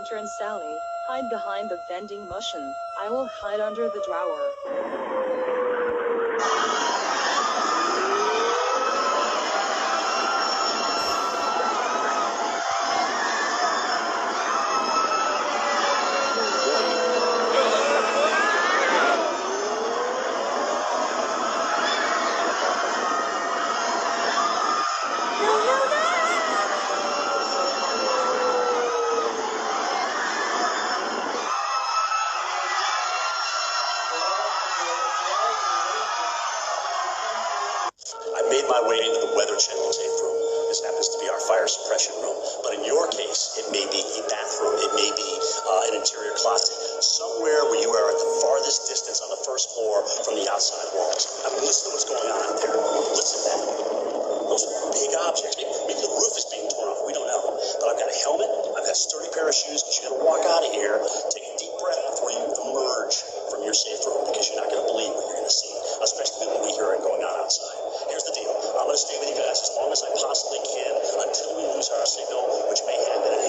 Hunter and Sally, hide behind the vending machine. I will hide under the drawer. I made my way into the Weather Channel safe room. This happens to be our fire suppression room. But in your case, it may be a bathroom. It may be an interior closet. Somewhere where you are at the farthest distance on the first floor from the outside walls. I mean, listen to what's going on out there. Listen to that. Those are big objects. Maybe the roof is being torn off. We don't know. But I've got a helmet. I've got a sturdy pair of shoes. Because you're going to walk out of here, take a deep breath before you emerge from your safe room. Because you're not going to believe what you're going to see. Especially when we hear it going on outside. Here's the deal. I'm going to stay with you guys as long as I possibly can until we lose our signal, which may happen in